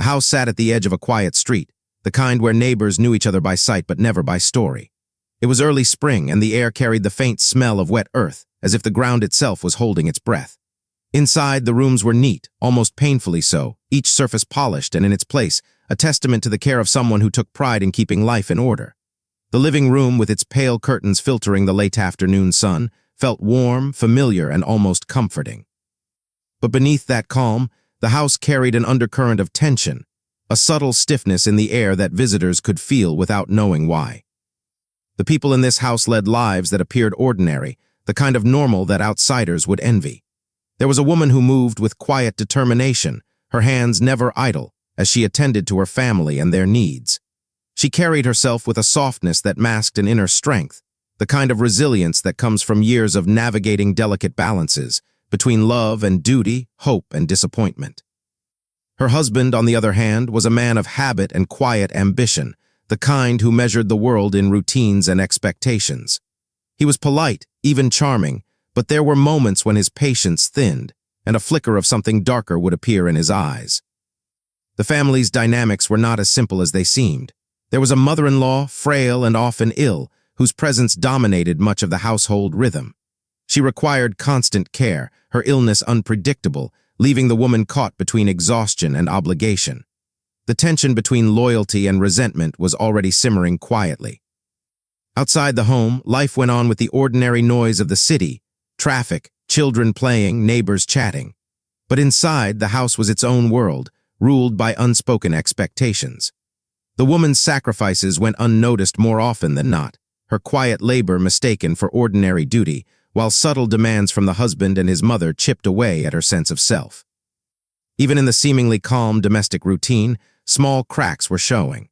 house sat at the edge of a quiet street, the kind where neighbors knew each other by sight but never by story. It was early spring, and the air carried the faint smell of wet earth, as if the ground itself was holding its breath. Inside, the rooms were neat, almost painfully so, each surface polished and in its place, a testament to the care of someone who took pride in keeping life in order. The living room, with its pale curtains filtering the late afternoon sun, felt warm, familiar, and almost comforting. But beneath that calm, the house carried an undercurrent of tension, a subtle stiffness in the air that visitors could feel without knowing why. The people in this house led lives that appeared ordinary, the kind of normal that outsiders would envy. There was a woman who moved with quiet determination, her hands never idle, as she attended to her family and their needs. She carried herself with a softness that masked an inner strength, the kind of resilience that comes from years of navigating delicate balances between love and duty, hope and disappointment. Her husband, on the other hand, was a man of habit and quiet ambition, the kind who measured the world in routines and expectations. He was polite, even charming, but there were moments when his patience thinned, and a flicker of something darker would appear in his eyes. The family's dynamics were not as simple as they seemed. There was a mother-in-law, frail and often ill, whose presence dominated much of the household rhythm. She required constant care, her illness unpredictable, leaving the woman caught between exhaustion and obligation. The tension between loyalty and resentment was already simmering quietly. Outside the home, life went on with the ordinary noise of the city, traffic, children playing, neighbors chatting. But inside, the house was its own world, ruled by unspoken expectations. The woman's sacrifices went unnoticed more often than not, her quiet labor mistaken for ordinary duty, while subtle demands from the husband and his mother chipped away at her sense of self. Even in the seemingly calm domestic routine, small cracks were showing.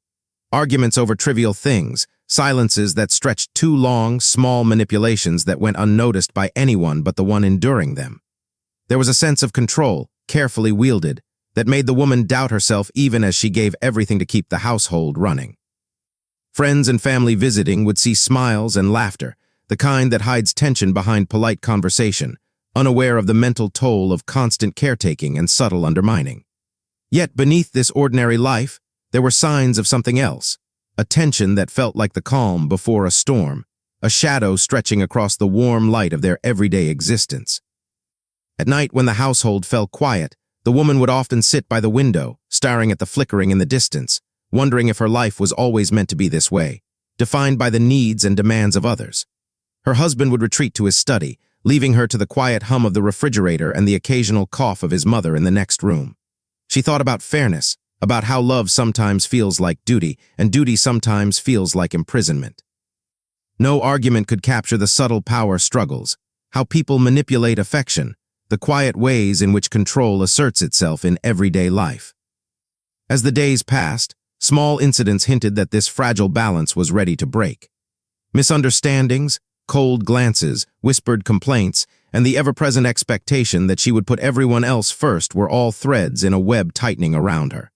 Arguments over trivial things, silences that stretched too long, small manipulations that went unnoticed by anyone but the one enduring them. There was a sense of control, carefully wielded, that made the woman doubt herself even as she gave everything to keep the household running. Friends and family visiting would see smiles and laughter, the kind that hides tension behind polite conversation, unaware of the mental toll of constant caretaking and subtle undermining. Yet beneath this ordinary life, there were signs of something else, a tension that felt like the calm before a storm, a shadow stretching across the warm light of their everyday existence. At night, when the household fell quiet, the woman would often sit by the window, staring at the flickering in the distance, wondering if her life was always meant to be this way, defined by the needs and demands of others. Her husband would retreat to his study, leaving her to the quiet hum of the refrigerator and the occasional cough of his mother in the next room. She thought about fairness, about how love sometimes feels like duty, and duty sometimes feels like imprisonment. No argument could capture the subtle power struggles, how people manipulate affection, the quiet ways in which control asserts itself in everyday life. As the days passed, small incidents hinted that this fragile balance was ready to break. Misunderstandings, cold glances, whispered complaints, and the ever-present expectation that she would put everyone else first were all threads in a web tightening around her.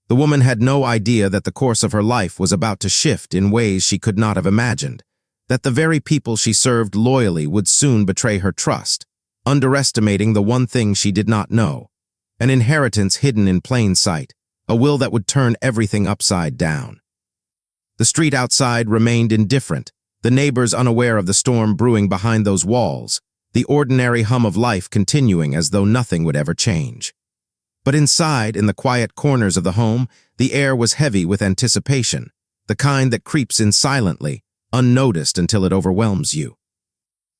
The woman had no idea that the course of her life was about to shift in ways she could not have imagined, that the very people she served loyally would soon betray her trust, underestimating the one thing she did not know, an inheritance hidden in plain sight, a will that would turn everything upside down. The street outside remained indifferent, the neighbors unaware of the storm brewing behind those walls, the ordinary hum of life continuing as though nothing would ever change. But inside, in the quiet corners of the home, the air was heavy with anticipation, the kind that creeps in silently, unnoticed until it overwhelms you.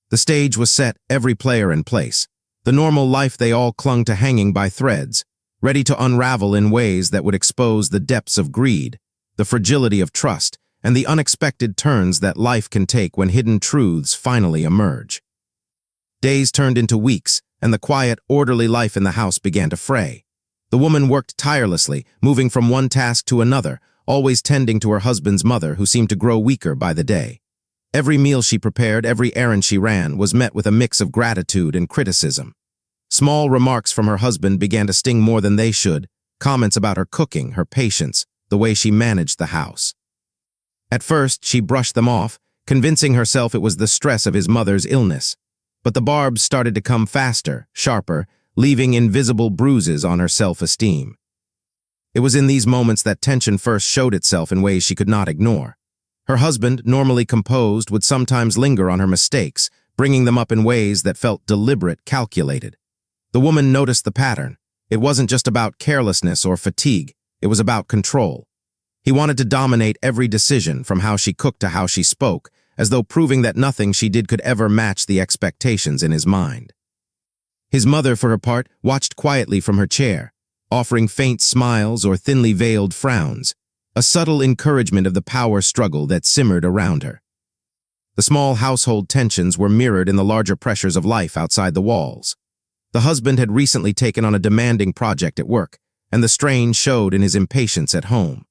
The stage was set, every player in place, the normal life they all clung to hanging by threads, ready to unravel in ways that would expose the depths of greed, the fragility of trust, and the unexpected turns that life can take when hidden truths finally emerge. Days turned into weeks, and the quiet, orderly life in the house began to fray. The woman worked tirelessly, moving from one task to another, always tending to her husband's mother, who seemed to grow weaker by the day. Every meal she prepared, every errand she ran, was met with a mix of gratitude and criticism. Small remarks from her husband began to sting more than they should, comments about her cooking, her patience, the way she managed the house. At first, she brushed them off, convincing herself it was the stress of his mother's illness. But the barbs started to come faster, sharper, leaving invisible bruises on her self-esteem. It was in these moments that tension first showed itself in ways she could not ignore. Her husband, normally composed, would sometimes linger on her mistakes, bringing them up in ways that felt deliberate, calculated. The woman noticed the pattern. It wasn't just about carelessness or fatigue, it was about control. He wanted to dominate every decision, from how she cooked to how she spoke, as though proving that nothing she did could ever match the expectations in his mind. His mother, for her part, watched quietly from her chair, offering faint smiles or thinly veiled frowns, a subtle encouragement of the power struggle that simmered around her. The small household tensions were mirrored in the larger pressures of life outside the walls. The husband had recently taken on a demanding project at work, and the strain showed in his impatience at home.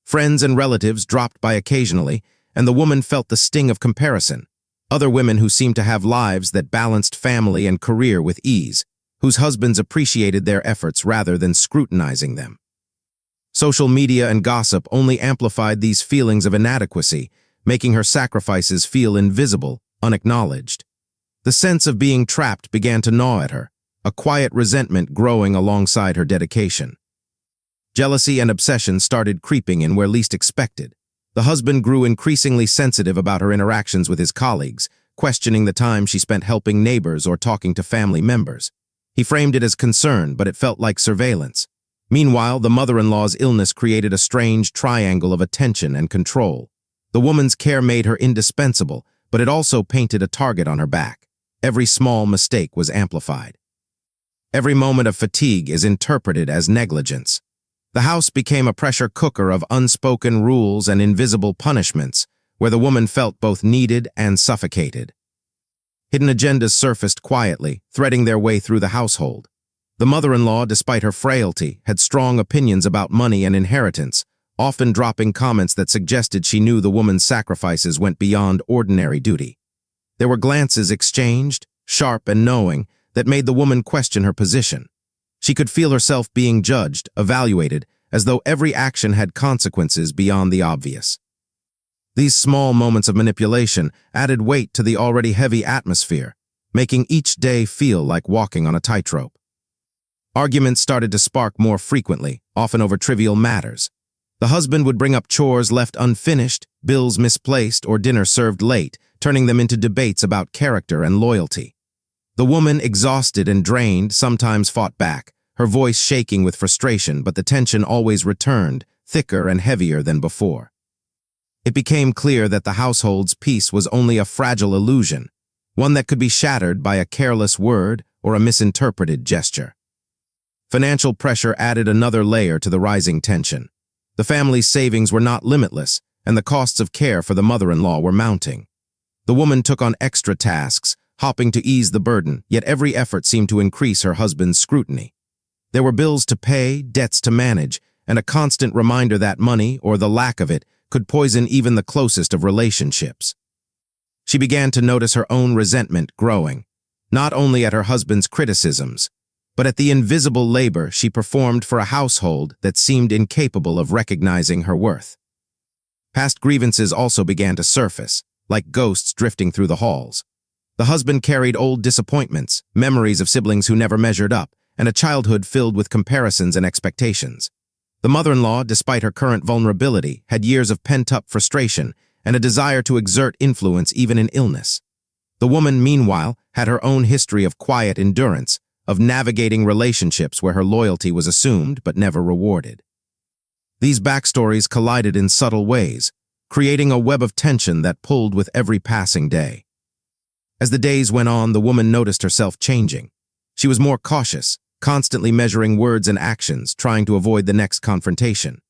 Friends and relatives dropped by occasionally, and the woman felt the sting of comparison. Other women who seemed to have lives that balanced family and career with ease, whose husbands appreciated their efforts rather than scrutinizing them. Social media and gossip only amplified these feelings of inadequacy, making her sacrifices feel invisible, unacknowledged. The sense of being trapped began to gnaw at her, a quiet resentment growing alongside her dedication. Jealousy and obsession started creeping in where least expected. The husband grew increasingly sensitive about her interactions with his colleagues, questioning the time she spent helping neighbors or talking to family members. He framed it as concern, but it felt like surveillance. Meanwhile, the mother-in-law's illness created a strange triangle of attention and control. The woman's care made her indispensable, but it also painted a target on her back. Every small mistake was amplified. Every moment of fatigue is interpreted as negligence. The house became a pressure cooker of unspoken rules and invisible punishments, where the woman felt both needed and suffocated. Hidden agendas surfaced quietly, threading their way through the household. The mother-in-law, despite her frailty, had strong opinions about money and inheritance, often dropping comments that suggested she knew the woman's sacrifices went beyond ordinary duty. There were glances exchanged, sharp and knowing, that made the woman question her position. She could feel herself being judged, evaluated, as though every action had consequences beyond the obvious. These small moments of manipulation added weight to the already heavy atmosphere, making each day feel like walking on a tightrope. Arguments started to spark more frequently, often over trivial matters. The husband would bring up chores left unfinished, bills misplaced, or dinner served late, turning them into debates about character and loyalty. The woman, exhausted and drained, sometimes fought back, her voice shaking with frustration, but the tension always returned, thicker and heavier than before. It became clear that the household's peace was only a fragile illusion, one that could be shattered by a careless word or a misinterpreted gesture. Financial pressure added another layer to the rising tension. The family's savings were not limitless, and the costs of care for the mother-in-law were mounting. The woman took on extra tasks, hoping to ease the burden, yet every effort seemed to increase her husband's scrutiny. There were bills to pay, debts to manage, and a constant reminder that money, or the lack of it, could poison even the closest of relationships. She began to notice her own resentment growing, not only at her husband's criticisms, but at the invisible labor she performed for a household that seemed incapable of recognizing her worth. Past grievances also began to surface, like ghosts drifting through the halls. The husband carried old disappointments, memories of siblings who never measured up, and a childhood filled with comparisons and expectations. The mother-in-law, despite her current vulnerability, had years of pent-up frustration and a desire to exert influence even in illness. The woman, meanwhile, had her own history of quiet endurance, of navigating relationships where her loyalty was assumed but never rewarded. These backstories collided in subtle ways, creating a web of tension that pulled with every passing day. As the days went on, the woman noticed herself changing. She was more cautious, constantly measuring words and actions, trying to avoid the next confrontation.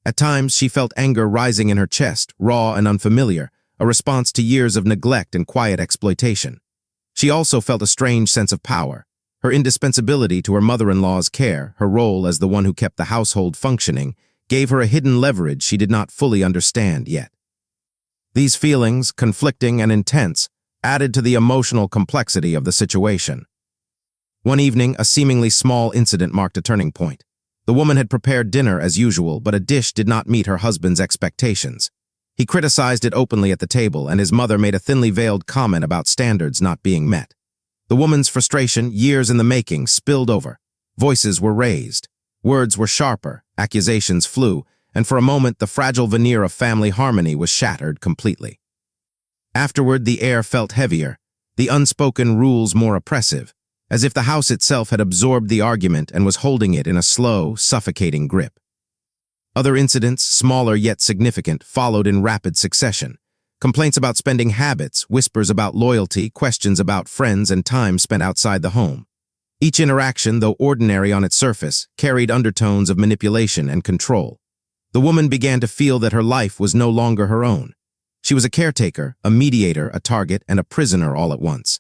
At times, she felt anger rising in her chest, raw and unfamiliar, a response to years of neglect and quiet exploitation. She also felt a strange sense of power. Her indispensability to her mother-in-law's care, her role as the one who kept the household functioning, gave her a hidden leverage she did not fully understand yet. These feelings, conflicting and intense, added to the emotional complexity of the situation. One evening, a seemingly small incident marked a turning point. The woman had prepared dinner as usual, but a dish did not meet her husband's expectations. He criticized it openly at the table, and his mother made a thinly veiled comment about standards not being met. The woman's frustration, years in the making, spilled over. Voices were raised. Words were sharper, Accusations flew, and for a moment the fragile veneer of family harmony was shattered completely. Afterward, the air felt heavier, the unspoken rules more oppressive, as if the house itself had absorbed the argument and was holding it in a slow, suffocating grip. Other incidents, smaller yet significant, followed in rapid succession. Complaints about spending habits, whispers about loyalty, questions about friends, and time spent outside the home. Each interaction, though ordinary on its surface, carried undertones of manipulation and control. The woman began to feel that her life was no longer her own. She was a caretaker, a mediator, a target, and a prisoner all at once.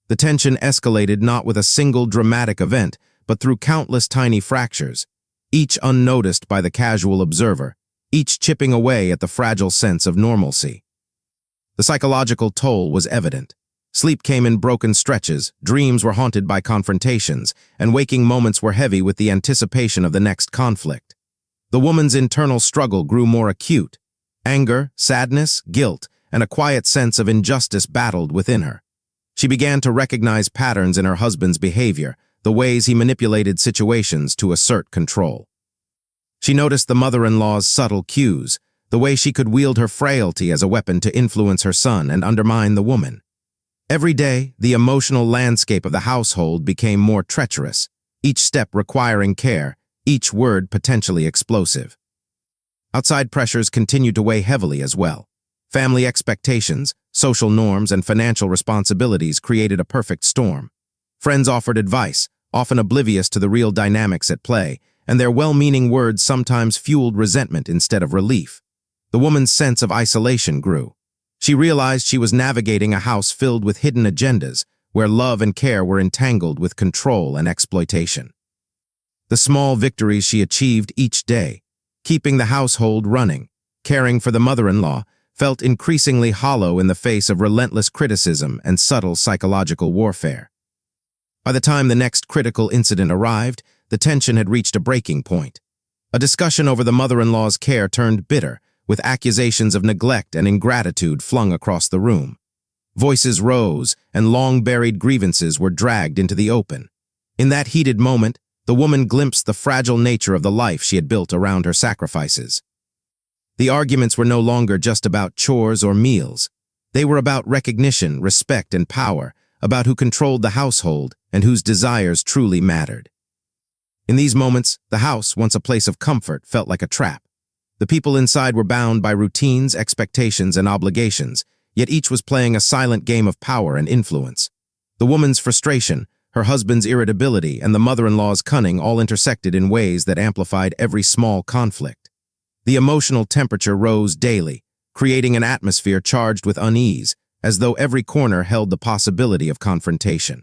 The tension escalated not with a single dramatic event, but through countless tiny fractures, each unnoticed by the casual observer, each chipping away at the fragile sense of normalcy. The psychological toll was evident. Sleep came in broken stretches, dreams were haunted by confrontations, and waking moments were heavy with the anticipation of the next conflict. The woman's internal struggle grew more acute. Anger, sadness, guilt, and a quiet sense of injustice battled within her. She began to recognize patterns in her husband's behavior, the ways he manipulated situations to assert control. She noticed the mother-in-law's subtle cues, the way she could wield her frailty as a weapon to influence her son and undermine the woman. Every day, the emotional landscape of the household became more treacherous, each step requiring care, each word potentially explosive. Outside pressures continued to weigh heavily as well. Family expectations, social norms, and financial responsibilities created a perfect storm. Friends offered advice, often oblivious to the real dynamics at play, and their well-meaning words sometimes fueled resentment instead of relief. The woman's sense of isolation grew. She realized she was navigating a house filled with hidden agendas, where love and care were entangled with control and exploitation. The small victories she achieved each day, keeping the household running, caring for the mother-in-law, felt increasingly hollow in the face of relentless criticism and subtle psychological warfare. By the time the next critical incident arrived, the tension had reached a breaking point. A discussion over the mother-in-law's care turned bitter, with accusations of neglect and ingratitude flung across the room. Voices rose, and long-buried grievances were dragged into the open. In that heated moment, the woman glimpsed the fragile nature of the life she had built around her sacrifices. The arguments were no longer just about chores or meals. They were about recognition, respect, and power, about who controlled the household and whose desires truly mattered. In these moments, the house, once a place of comfort, felt like a trap. The people inside were bound by routines, expectations, and obligations, yet each was playing a silent game of power and influence. The woman's frustration, her husband's irritability, and the mother-in-law's cunning all intersected in ways that amplified every small conflict. The emotional temperature rose daily, creating an atmosphere charged with unease, as though every corner held the possibility of confrontation.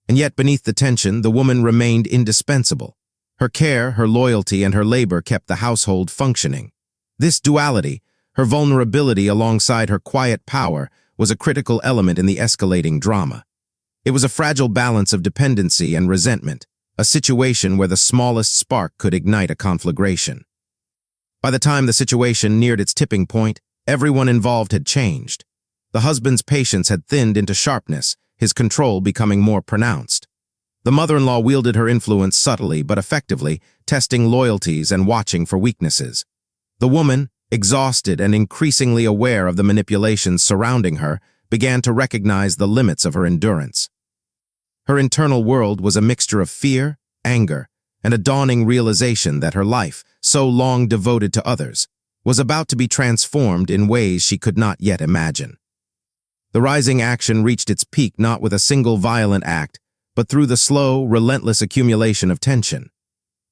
And yet beneath the tension, the woman remained indispensable. Her care, her loyalty, and her labor kept the household functioning. This duality, her vulnerability alongside her quiet power, was a critical element in the escalating drama. It was a fragile balance of dependency and resentment, a situation where the smallest spark could ignite a conflagration. By the time the situation neared its tipping point, everyone involved had changed. The husband's patience had thinned into sharpness, his control becoming more pronounced. The mother-in-law wielded her influence subtly but effectively, testing loyalties and watching for weaknesses. The woman, exhausted and increasingly aware of the manipulations surrounding her, began to recognize the limits of her endurance. Her internal world was a mixture of fear, anger, and a dawning realization that her life, so long devoted to others, was about to be transformed in ways she could not yet imagine. The rising action reached its peak not with a single violent act, but through the slow, relentless accumulation of tension.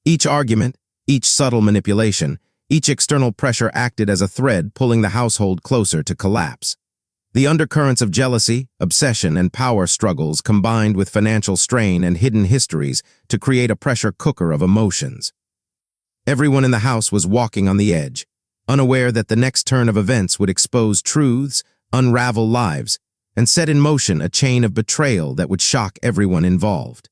Each argument, each subtle manipulation, each external pressure acted as a thread pulling the household closer to collapse. The undercurrents of jealousy, obsession, and power struggles combined with financial strain and hidden histories to create a pressure cooker of emotions. Everyone in the house was walking on the edge, unaware that the next turn of events would expose truths, unravel lives, and set in motion a chain of betrayal that would shock everyone involved.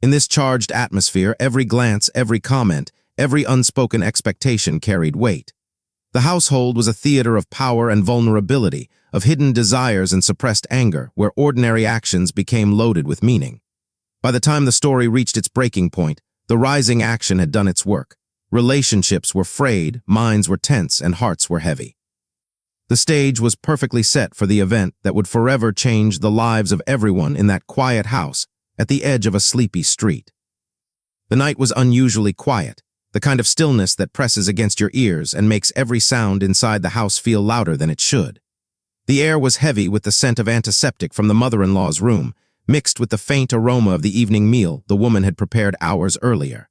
In this charged atmosphere, every glance, every comment, every unspoken expectation carried weight. The household was a theater of power and vulnerability, of hidden desires and suppressed anger, where ordinary actions became loaded with meaning. By the time the story reached its breaking point, The rising action had done its work. Relationships were frayed, minds were tense, and hearts were heavy. The stage was perfectly set for the event that would forever change the lives of everyone in that quiet house at the edge of a sleepy street. The night was unusually quiet, the kind of stillness that presses against your ears and makes every sound inside the house feel louder than it should. The air was heavy with the scent of antiseptic from the mother-in-law's room, mixed with the faint aroma of the evening meal the woman had prepared hours earlier.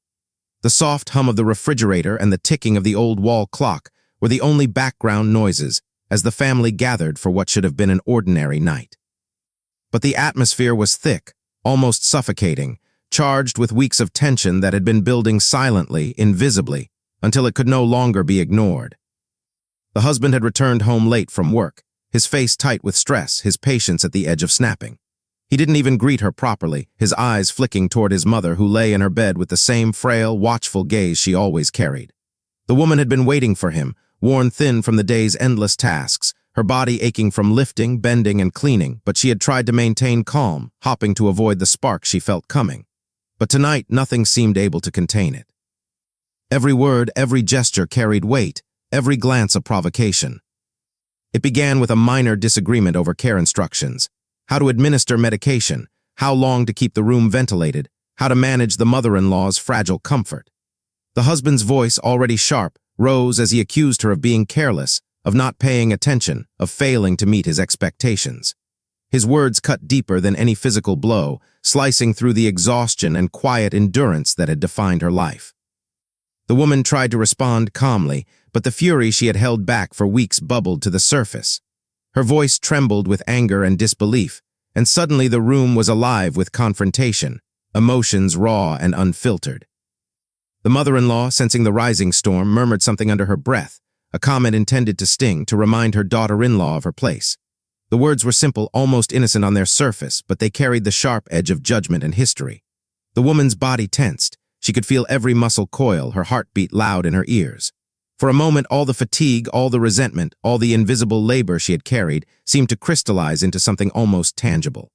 The soft hum of the refrigerator and the ticking of the old wall clock were the only background noises as the family gathered for what should have been an ordinary night. But the atmosphere was thick, almost suffocating, charged with weeks of tension that had been building silently, invisibly, until it could no longer be ignored. The husband had returned home late from work, his face tight with stress, his patience at the edge of snapping. He didn't even greet her properly, his eyes flicking toward his mother who lay in her bed with the same frail, watchful gaze she always carried. The woman had been waiting for him, worn thin from the day's endless tasks, her body aching from lifting, bending, and cleaning, but she had tried to maintain calm, hopping to avoid the spark she felt coming. But tonight, nothing seemed able to contain it. Every word, every gesture carried weight, every glance a provocation. It began with a minor disagreement over care instructions, how to administer medication, how long to keep the room ventilated, how to manage the mother-in-law's fragile comfort. The husband's voice, already sharp, rose as he accused her of being careless, of not paying attention, of failing to meet his expectations. His words cut deeper than any physical blow, slicing through the exhaustion and quiet endurance that had defined her life. The woman tried to respond calmly, but the fury she had held back for weeks bubbled to the surface. Her voice trembled with anger and disbelief, and suddenly the room was alive with confrontation, emotions raw and unfiltered. The mother-in-law, sensing the rising storm, murmured something under her breath, a comment intended to sting, to remind her daughter-in-law of her place. The words were simple, almost innocent on their surface, but they carried the sharp edge of judgment and history. The woman's body tensed. She could feel every muscle coil, her heart beat loud in her ears. For a moment, all the fatigue, all the resentment, all the invisible labor she had carried seemed to crystallize into something almost tangible.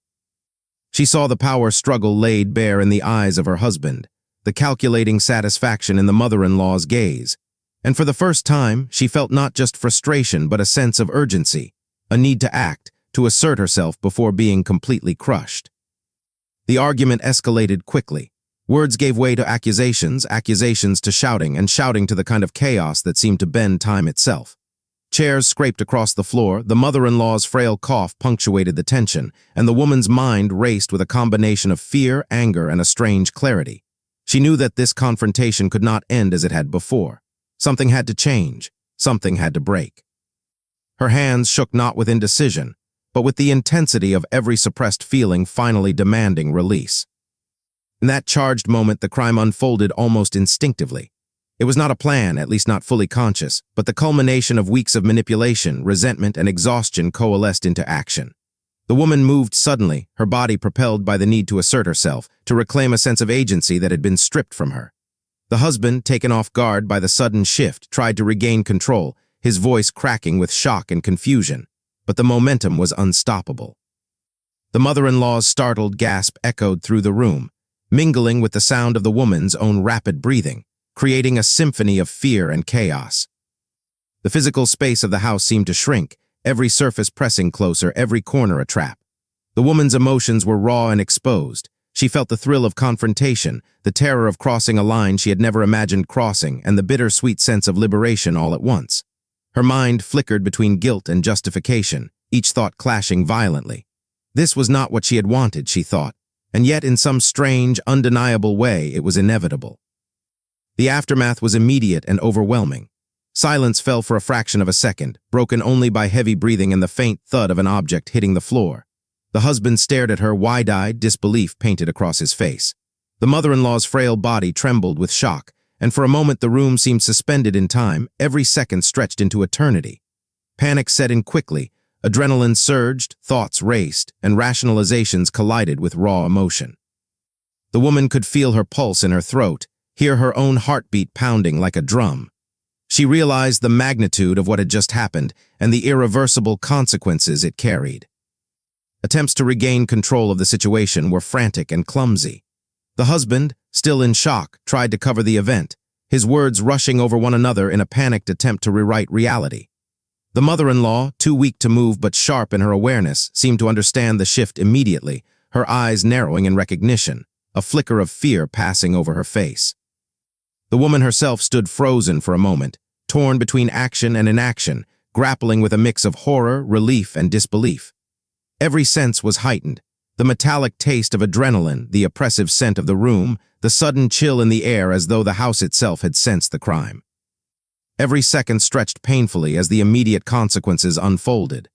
She saw the power struggle laid bare in the eyes of her husband, the calculating satisfaction in the mother-in-law's gaze. And for the first time, she felt not just frustration but a sense of urgency, a need to act, to assert herself before being completely crushed. The argument escalated quickly. Words gave way to accusations, accusations to shouting, and shouting to the kind of chaos that seemed to bend time itself. Chairs scraped across the floor, the mother-in-law's frail cough punctuated the tension, and the woman's mind raced with a combination of fear, anger, and a strange clarity. She knew that this confrontation could not end as it had before. Something had to change. Something had to break. Her hands shook not with indecision, but with the intensity of every suppressed feeling finally demanding release. In that charged moment, the crime unfolded almost instinctively. It was not a plan, at least not fully conscious, but the culmination of weeks of manipulation, resentment, and exhaustion coalesced into action. The woman moved suddenly, her body propelled by the need to assert herself, to reclaim a sense of agency that had been stripped from her. The husband, taken off guard by the sudden shift, tried to regain control, his voice cracking with shock and confusion, but the momentum was unstoppable. The mother-in-law's startled gasp echoed through the room, mingling with the sound of the woman's own rapid breathing, creating a symphony of fear and chaos. The physical space of the house seemed to shrink, every surface pressing closer, every corner a trap. The woman's emotions were raw and exposed. She felt the thrill of confrontation, the terror of crossing a line she had never imagined crossing, and the bittersweet sense of liberation all at once. Her mind flickered between guilt and justification, each thought clashing violently. This was not what she had wanted, she thought, and yet in some strange, undeniable way it was inevitable. The aftermath was immediate and overwhelming. Silence fell for a fraction of a second, broken only by heavy breathing and the faint thud of an object hitting the floor. The husband stared at her, wide-eyed, disbelief painted across his face. The mother-in-law's frail body trembled with shock, and for a moment the room seemed suspended in time, every second stretched into eternity. Panic set in quickly, adrenaline surged, thoughts raced, and rationalizations collided with raw emotion. The woman could feel her pulse in her throat, hear her own heartbeat pounding like a drum. She realized the magnitude of what had just happened and the irreversible consequences it carried. Attempts to regain control of the situation were frantic and clumsy. The husband, still in shock, tried to cover the event, his words rushing over one another in a panicked attempt to rewrite reality. The mother-in-law, too weak to move but sharp in her awareness, seemed to understand the shift immediately, her eyes narrowing in recognition, a flicker of fear passing over her face. The woman herself stood frozen for a moment, torn between action and inaction, grappling with a mix of horror, relief, and disbelief. Every sense was heightened. The metallic taste of adrenaline, the oppressive scent of the room, the sudden chill in the air as though the house itself had sensed the crime. Every second stretched painfully as the immediate consequences unfolded.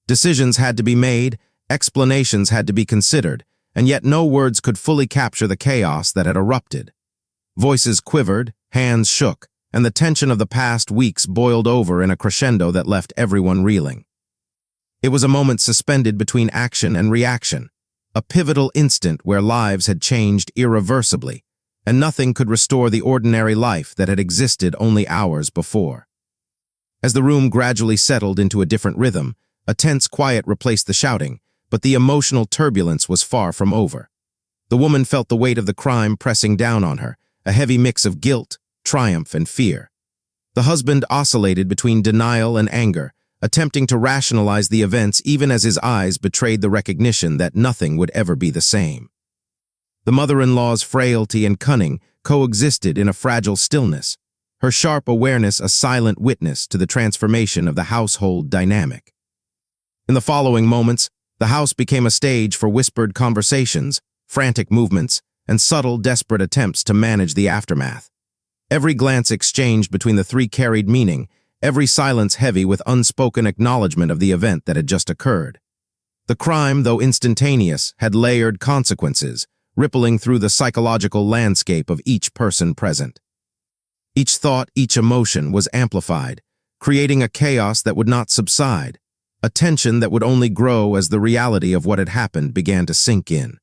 Decisions had to be made, explanations had to be considered, and yet no words could fully capture the chaos that had erupted. Voices quivered, hands shook, and the tension of the past weeks boiled over in a crescendo that left everyone reeling. It was a moment suspended between action and reaction, a pivotal instant where lives had changed irreversibly, and nothing could restore the ordinary life that had existed only hours before. As the room gradually settled into a different rhythm, a tense quiet replaced the shouting, but the emotional turbulence was far from over. The woman felt the weight of the crime pressing down on her, a heavy mix of guilt, triumph, and fear. The husband oscillated between denial and anger, attempting to rationalize the events even as his eyes betrayed the recognition that nothing would ever be the same. The mother-in-law's frailty and cunning coexisted in a fragile stillness, her sharp awareness a silent witness to the transformation of the household dynamic. In the following moments, the house became a stage for whispered conversations, frantic movements, and subtle, desperate attempts to manage the aftermath. Every glance exchanged between the three carried meaning, every silence heavy with unspoken acknowledgement of the event that had just occurred. The crime, though instantaneous, had layered consequences, rippling through the psychological landscape of each person present. Each thought, each emotion was amplified, creating a chaos that would not subside, a tension that would only grow as the reality of what had happened began to sink in.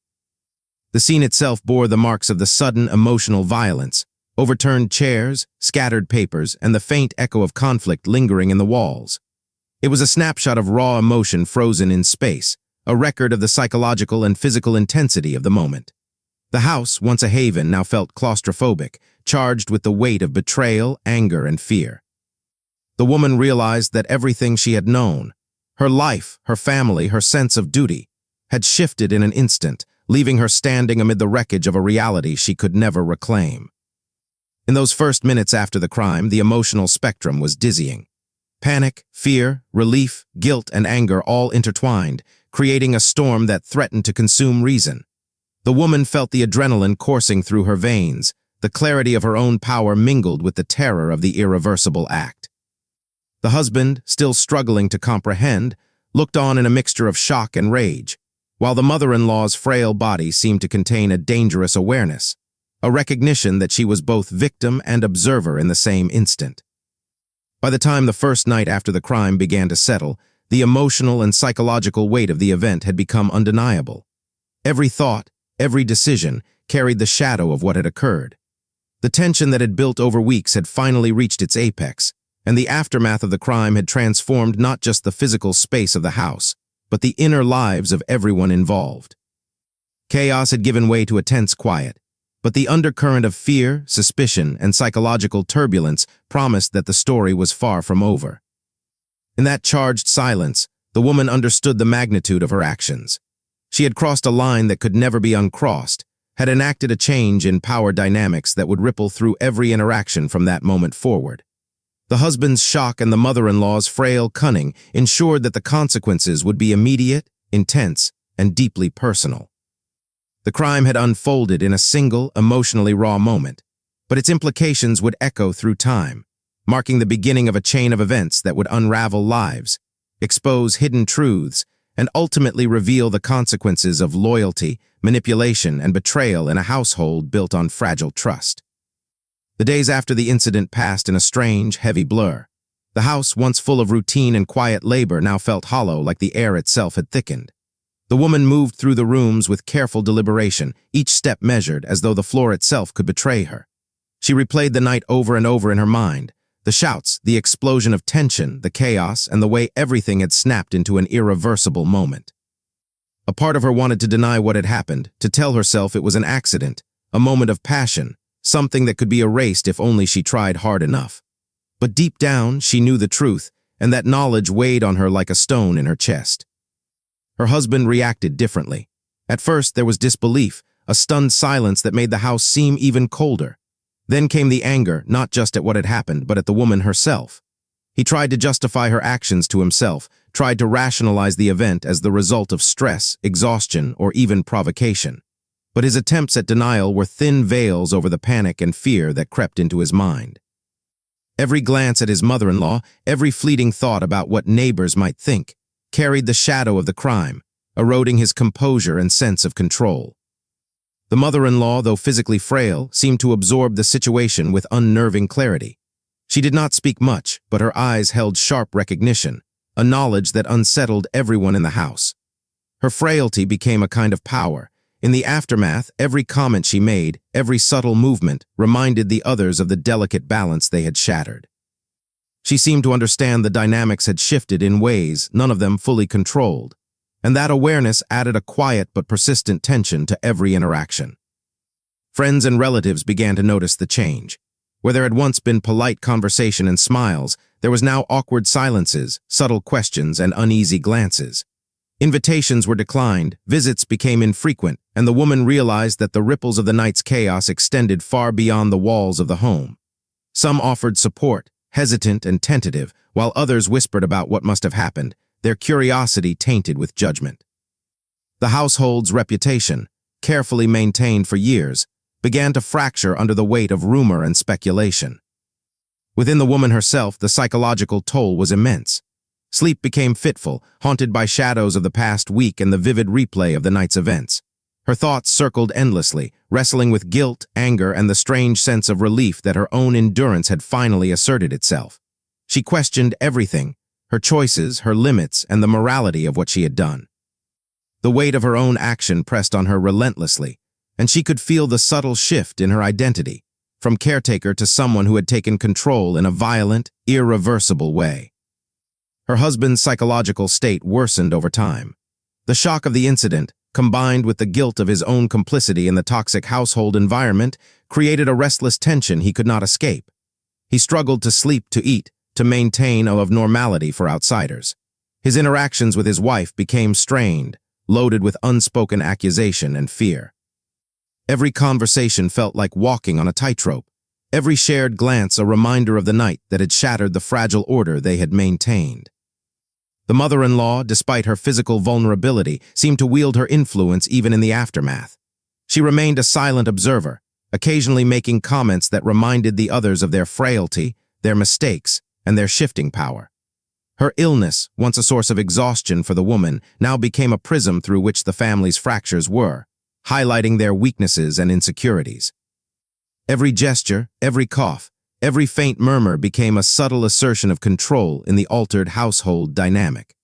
The scene itself bore the marks of the sudden emotional violence, overturned chairs, scattered papers, and the faint echo of conflict lingering in the walls. It was a snapshot of raw emotion frozen in space, a record of the psychological and physical intensity of the moment. The house, once a haven, now felt claustrophobic, charged with the weight of betrayal, anger, and fear. The woman realized that everything she had known, her life, her family, her sense of duty, had shifted in an instant, leaving her standing amid the wreckage of a reality she could never reclaim. In those first minutes after the crime, the emotional spectrum was dizzying. Panic, fear, relief, guilt, and anger all intertwined, creating a storm that threatened to consume reason. The woman felt the adrenaline coursing through her veins, the clarity of her own power mingled with the terror of the irreversible act. The husband, still struggling to comprehend, looked on in a mixture of shock and rage, while the mother-in-law's frail body seemed to contain a dangerous awareness, a recognition that she was both victim and observer in the same instant. By the time the first night after the crime began to settle, the emotional and psychological weight of the event had become undeniable. Every thought, every decision carried the shadow of what had occurred. The tension that had built over weeks had finally reached its apex, and the aftermath of the crime had transformed not just the physical space of the house, but the inner lives of everyone involved. Chaos had given way to a tense quiet, but the undercurrent of fear, suspicion, and psychological turbulence promised that the story was far from over. In that charged silence, the woman understood the magnitude of her actions. She had crossed a line that could never be uncrossed, had enacted a change in power dynamics that would ripple through every interaction from that moment forward. The husband's shock and the mother-in-law's frail cunning ensured that the consequences would be immediate, intense, and deeply personal. The crime had unfolded in a single, emotionally raw moment, but its implications would echo through time, marking the beginning of a chain of events that would unravel lives, expose hidden truths, and ultimately reveal the consequences of loyalty, manipulation, and betrayal in a household built on fragile trust. The days after the incident passed in a strange, heavy blur. The house, once full of routine and quiet labor, now felt hollow like the air itself had thickened. The woman moved through the rooms with careful deliberation, each step measured as though the floor itself could betray her. She replayed the night over and over in her mind, the shouts, the explosion of tension, the chaos, and the way everything had snapped into an irreversible moment. A part of her wanted to deny what had happened, to tell herself it was an accident, a moment of passion, something that could be erased if only she tried hard enough. But deep down, she knew the truth, and that knowledge weighed on her like a stone in her chest. Her husband reacted differently. At first, there was disbelief, a stunned silence that made the house seem even colder. Then came the anger, not just at what had happened, but at the woman herself. He tried to justify her actions to himself, tried to rationalize the event as the result of stress, exhaustion, or even provocation. But his attempts at denial were thin veils over the panic and fear that crept into his mind. Every glance at his mother-in-law, every fleeting thought about what neighbors might think, carried the shadow of the crime, eroding his composure and sense of control. The mother-in-law, though physically frail, seemed to absorb the situation with unnerving clarity. She did not speak much, but her eyes held sharp recognition, a knowledge that unsettled everyone in the house. Her frailty became a kind of power. In the aftermath, every comment she made, every subtle movement, reminded the others of the delicate balance they had shattered. She seemed to understand the dynamics had shifted in ways none of them fully controlled, and that awareness added a quiet but persistent tension to every interaction. Friends and relatives began to notice the change. Where there had once been polite conversation and smiles, there was now awkward silences, subtle questions, and uneasy glances. Invitations were declined, visits became infrequent, and the woman realized that the ripples of the night's chaos extended far beyond the walls of the home. Some offered support, hesitant and tentative, while others whispered about what must have happened, their curiosity tainted with judgment. The household's reputation, carefully maintained for years, began to fracture under the weight of rumor and speculation. Within the woman herself, the psychological toll was immense. Sleep became fitful, haunted by shadows of the past week and the vivid replay of the night's events. Her thoughts circled endlessly, wrestling with guilt, anger, and the strange sense of relief that her own endurance had finally asserted itself. She questioned everything, her choices, her limits, and the morality of what she had done. The weight of her own action pressed on her relentlessly, and she could feel the subtle shift in her identity, from caretaker to someone who had taken control in a violent, irreversible way. Her husband's psychological state worsened over time. The shock of the incident, combined with the guilt of his own complicity in the toxic household environment, created a restless tension he could not escape. He struggled to sleep, to eat, to maintain of normality for outsiders. His interactions with his wife became strained, loaded with unspoken accusation and fear. Every conversation felt like walking on a tightrope, every shared glance a reminder of the night that had shattered the fragile order they had maintained. The mother-in-law, despite her physical vulnerability, seemed to wield her influence even in the aftermath. She remained a silent observer, occasionally making comments that reminded the others of their frailty, their mistakes, and their shifting power. Her illness, once a source of exhaustion for the woman, now became a prism through which the family's fractures were, highlighting their weaknesses and insecurities. Every gesture, every cough, every faint murmur became a subtle assertion of control in the altered household dynamic.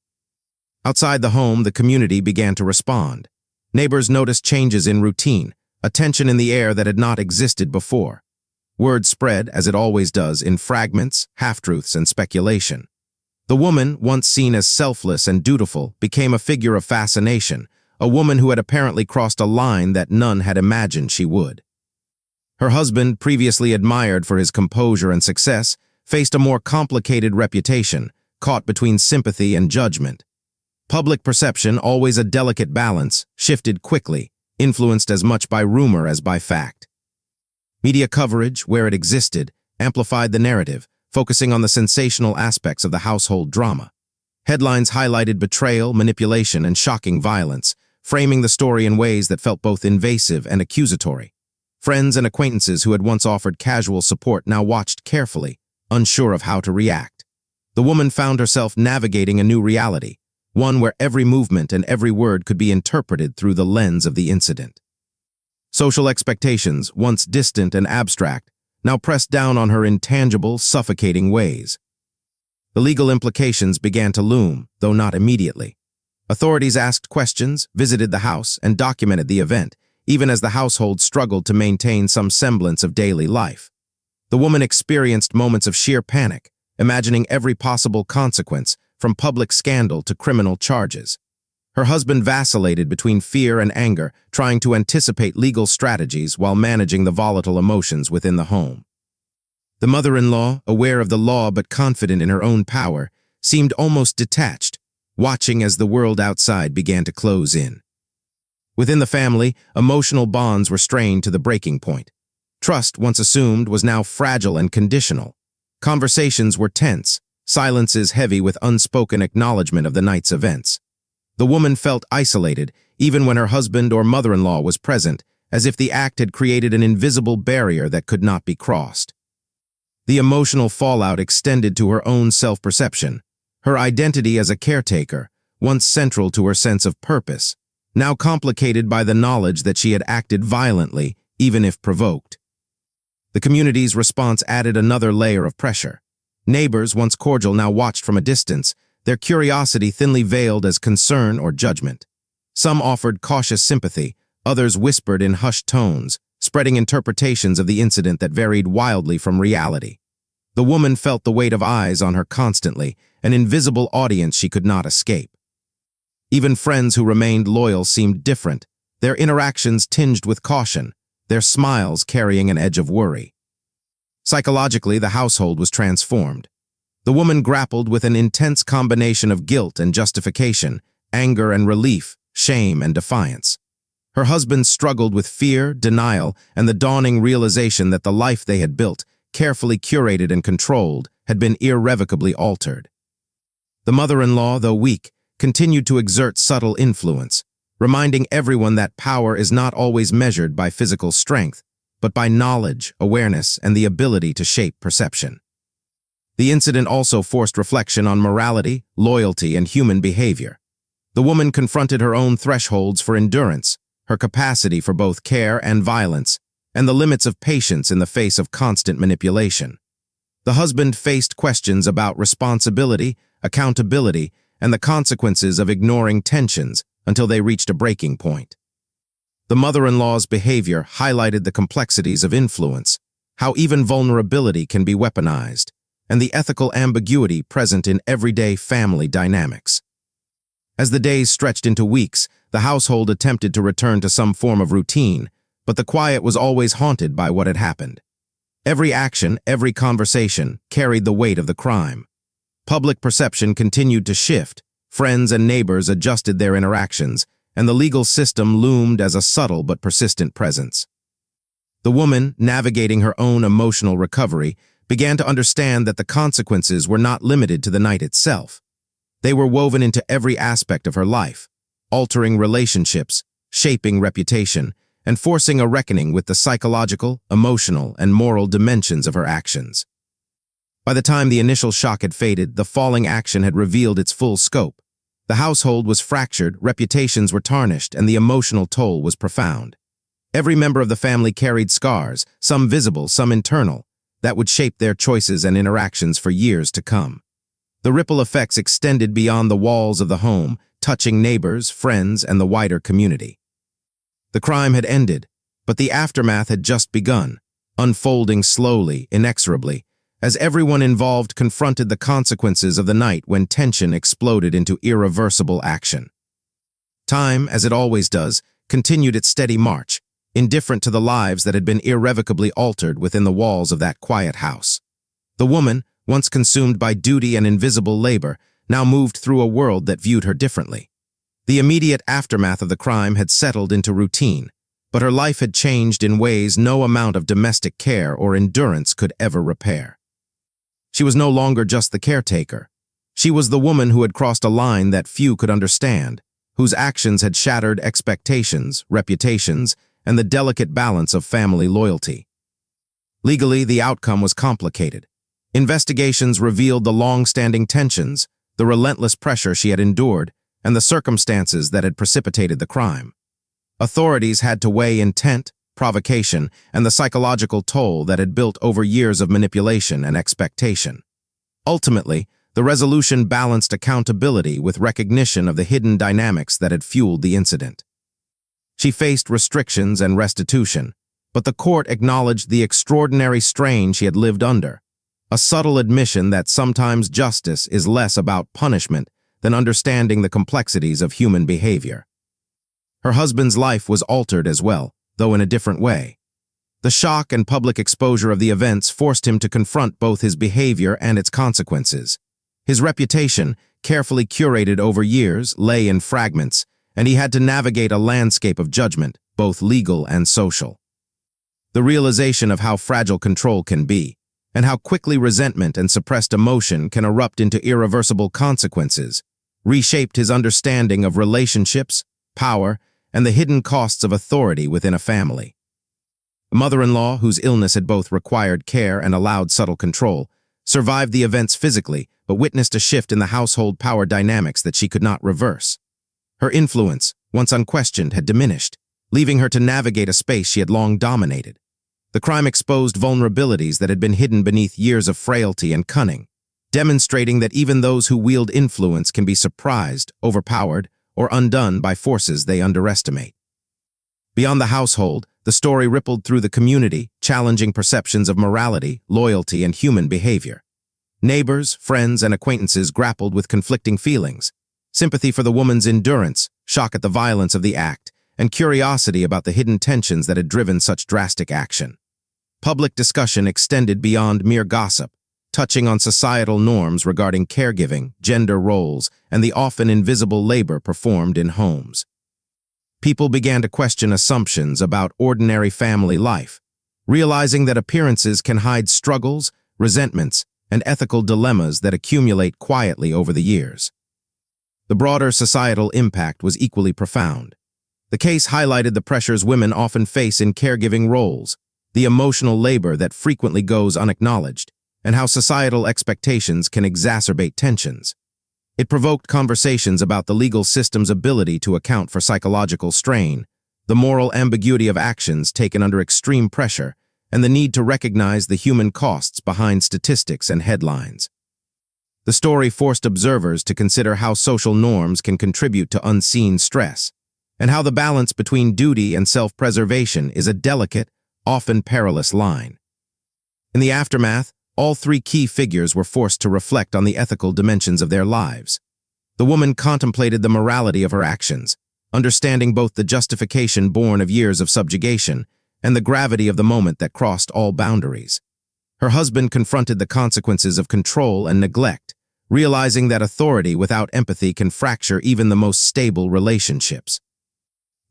Outside the home, the community began to respond. Neighbors noticed changes in routine, a tension in the air that had not existed before. Word spread, as it always does, in fragments, half-truths, and speculation. The woman, once seen as selfless and dutiful, became a figure of fascination, a woman who had apparently crossed a line that none had imagined she would. Her husband, previously admired for his composure and success, faced a more complicated reputation, caught between sympathy and judgment. Public perception, always a delicate balance, shifted quickly, influenced as much by rumor as by fact. Media coverage, where it existed, amplified the narrative, focusing on the sensational aspects of the household drama. Headlines highlighted betrayal, manipulation, and shocking violence, framing the story in ways that felt both invasive and accusatory. Friends and acquaintances who had once offered casual support now watched carefully, unsure of how to react. The woman found herself navigating a new reality, one where every movement and every word could be interpreted through the lens of the incident. Social expectations, once distant and abstract, now pressed down on her in tangible, suffocating ways. The legal implications began to loom, though not immediately. Authorities asked questions, visited the house, and documented the event, even as the household struggled to maintain some semblance of daily life. The woman experienced moments of sheer panic, imagining every possible consequence, from public scandal to criminal charges. Her husband vacillated between fear and anger, trying to anticipate legal strategies while managing the volatile emotions within the home. The mother-in-law, aware of the law but confident in her own power, seemed almost detached, watching as the world outside began to close in. Within the family, emotional bonds were strained to the breaking point. Trust, once assumed, was now fragile and conditional. Conversations were tense, silences heavy with unspoken acknowledgement of the night's events. The woman felt isolated, even when her husband or mother-in-law was present, as if the act had created an invisible barrier that could not be crossed. The emotional fallout extended to her own self-perception. Her identity as a caretaker, once central to her sense of purpose, now complicated by the knowledge that she had acted violently, even if provoked. The community's response added another layer of pressure. Neighbors, once cordial, now watched from a distance, their curiosity thinly veiled as concern or judgment. Some offered cautious sympathy, others whispered in hushed tones, spreading interpretations of the incident that varied wildly from reality. The woman felt the weight of eyes on her constantly, an invisible audience she could not escape. Even friends who remained loyal seemed different, their interactions tinged with caution, their smiles carrying an edge of worry. Psychologically, the household was transformed. The woman grappled with an intense combination of guilt and justification, anger and relief, shame and defiance. Her husband struggled with fear, denial, and the dawning realization that the life they had built, carefully curated and controlled, had been irrevocably altered. The mother-in-law, though weak, continued to exert subtle influence, reminding everyone that power is not always measured by physical strength, but by knowledge, awareness, and the ability to shape perception. The incident also forced reflection on morality, loyalty, and human behavior. The woman confronted her own thresholds for endurance, her capacity for both care and violence, and the limits of patience in the face of constant manipulation. The husband faced questions about responsibility, accountability, and the consequences of ignoring tensions until they reached a breaking point. The mother-in-law's behavior highlighted the complexities of influence, how even vulnerability can be weaponized, and the ethical ambiguity present in everyday family dynamics. As the days stretched into weeks, the household attempted to return to some form of routine, but the quiet was always haunted by what had happened. Every action, every conversation, carried the weight of the crime. Public perception continued to shift, friends and neighbors adjusted their interactions, and the legal system loomed as a subtle but persistent presence. The woman, navigating her own emotional recovery, began to understand that the consequences were not limited to the night itself. They were woven into every aspect of her life, altering relationships, shaping reputation, and forcing a reckoning with the psychological, emotional, and moral dimensions of her actions. By the time the initial shock had faded, the falling action had revealed its full scope. The household was fractured, reputations were tarnished, and the emotional toll was profound. Every member of the family carried scars, some visible, some internal, that would shape their choices and interactions for years to come. The ripple effects extended beyond the walls of the home, touching neighbors, friends, and the wider community. The crime had ended, but the aftermath had just begun, unfolding slowly, inexorably, as everyone involved confronted the consequences of the night when tension exploded into irreversible action. Time, as it always does, continued its steady march, indifferent to the lives that had been irrevocably altered within the walls of that quiet house. The woman, once consumed by duty and invisible labor, now moved through a world that viewed her differently. The immediate aftermath of the crime had settled into routine, but her life had changed in ways no amount of domestic care or endurance could ever repair. She was no longer just the caretaker. She was the woman who had crossed a line that few could understand, whose actions had shattered expectations, reputations, and the delicate balance of family loyalty. Legally, the outcome was complicated. Investigations revealed the long-standing tensions, the relentless pressure she had endured, and the circumstances that had precipitated the crime. Authorities had to weigh intent, provocation, and the psychological toll that had built over years of manipulation and expectation. Ultimately, the resolution balanced accountability with recognition of the hidden dynamics that had fueled the incident. She faced restrictions and restitution, but the court acknowledged the extraordinary strain she had lived under, a subtle admission that sometimes justice is less about punishment than understanding the complexities of human behavior. Her husband's life was altered as well, though in a different way. The shock and public exposure of the events forced him to confront both his behavior and its consequences. His reputation, carefully curated over years, lay in fragments, and he had to navigate a landscape of judgment, both legal and social. The realization of how fragile control can be, and how quickly resentment and suppressed emotion can erupt into irreversible consequences, reshaped his understanding of relationships, power, and the hidden costs of authority within a family. A mother-in-law, whose illness had both required care and allowed subtle control, survived the events physically, but witnessed a shift in the household power dynamics that she could not reverse. Her influence, once unquestioned, had diminished, leaving her to navigate a space she had long dominated. The crime exposed vulnerabilities that had been hidden beneath years of frailty and cunning, demonstrating that even those who wield influence can be surprised, overpowered, or undone by forces they underestimate. Beyond the household, the story rippled through the community, challenging perceptions of morality, loyalty, and human behavior. Neighbors, friends, and acquaintances grappled with conflicting feelings: sympathy for the woman's endurance, shock at the violence of the act, and curiosity about the hidden tensions that had driven such drastic action. Public discussion extended beyond mere gossip, touching on societal norms regarding caregiving, gender roles, and the often invisible labor performed in homes. People began to question assumptions about ordinary family life, realizing that appearances can hide struggles, resentments, and ethical dilemmas that accumulate quietly over the years. The broader societal impact was equally profound. The case highlighted the pressures women often face in caregiving roles, the emotional labor that frequently goes unacknowledged, and how societal expectations can exacerbate tensions. It provoked conversations about the legal system's ability to account for psychological strain, the moral ambiguity of actions taken under extreme pressure, and the need to recognize the human costs behind statistics and headlines. The story forced observers to consider how social norms can contribute to unseen stress, and how the balance between duty and self-preservation is a delicate, often perilous line. In the aftermath, all three key figures were forced to reflect on the ethical dimensions of their lives. The woman contemplated the morality of her actions, understanding both the justification born of years of subjugation and the gravity of the moment that crossed all boundaries. Her husband confronted the consequences of control and neglect, realizing that authority without empathy can fracture even the most stable relationships.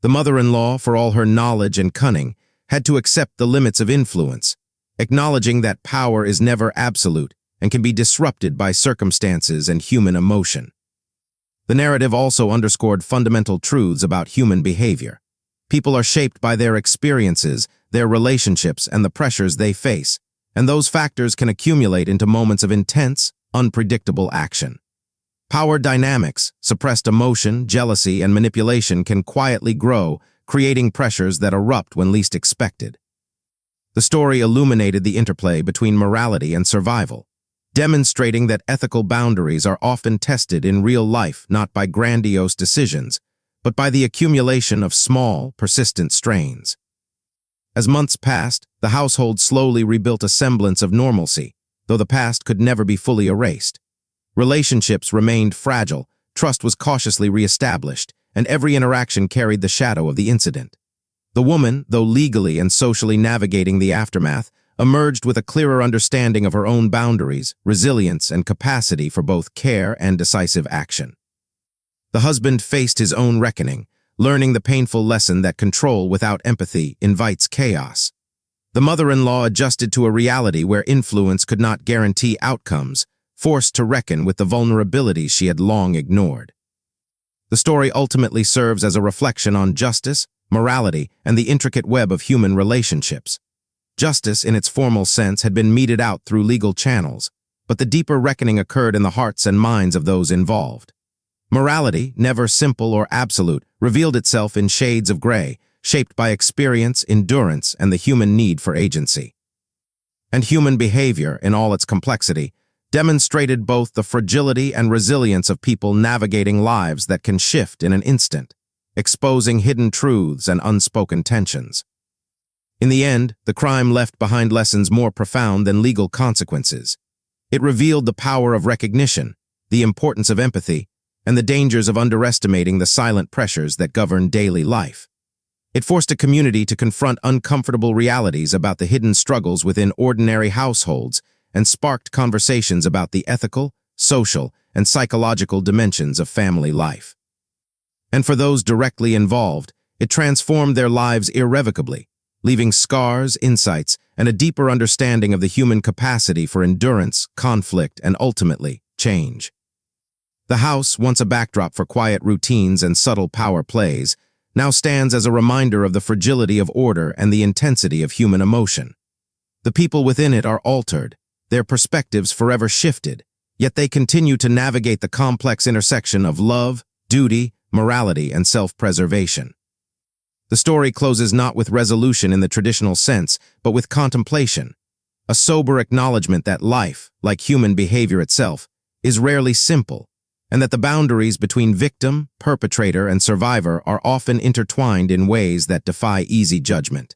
The mother-in-law, for all her knowledge and cunning, had to accept the limits of influence, acknowledging that power is never absolute and can be disrupted by circumstances and human emotion. The narrative also underscored fundamental truths about human behavior. People are shaped by their experiences, their relationships, and the pressures they face, and those factors can accumulate into moments of intense, unpredictable action. Power dynamics, suppressed emotion, jealousy, and manipulation can quietly grow, creating pressures that erupt when least expected. The story illuminated the interplay between morality and survival, demonstrating that ethical boundaries are often tested in real life not by grandiose decisions, but by the accumulation of small, persistent strains. As months passed, the household slowly rebuilt a semblance of normalcy, though the past could never be fully erased. Relationships remained fragile, trust was cautiously reestablished, and every interaction carried the shadow of the incident. The woman, though legally and socially navigating the aftermath, emerged with a clearer understanding of her own boundaries, resilience, and capacity for both care and decisive action. The husband faced his own reckoning, learning the painful lesson that control without empathy invites chaos. The mother-in-law adjusted to a reality where influence could not guarantee outcomes, forced to reckon with the vulnerabilities she had long ignored. The story ultimately serves as a reflection on justice, morality, and the intricate web of human relationships. Justice, in its formal sense, had been meted out through legal channels, but the deeper reckoning occurred in the hearts and minds of those involved. Morality, never simple or absolute, revealed itself in shades of gray, shaped by experience, endurance, and the human need for agency. And human behavior, in all its complexity, demonstrated both the fragility and resilience of people navigating lives that can shift in an instant, exposing hidden truths and unspoken tensions. In the end, the crime left behind lessons more profound than legal consequences. It revealed the power of recognition, the importance of empathy, and the dangers of underestimating the silent pressures that govern daily life. It forced a community to confront uncomfortable realities about the hidden struggles within ordinary households and sparked conversations about the ethical, social, and psychological dimensions of family life. And for those directly involved, it transformed their lives irrevocably, leaving scars, insights, and a deeper understanding of the human capacity for endurance, conflict, and ultimately, change. The house, once a backdrop for quiet routines and subtle power plays, now stands as a reminder of the fragility of order and the intensity of human emotion. The people within it are altered, their perspectives forever shifted, yet they continue to navigate the complex intersection of love, duty, morality, and self-preservation. The story closes not with resolution in the traditional sense, but with contemplation, a sober acknowledgement that life, like human behavior itself, is rarely simple, and that the boundaries between victim, perpetrator, and survivor are often intertwined in ways that defy easy judgment.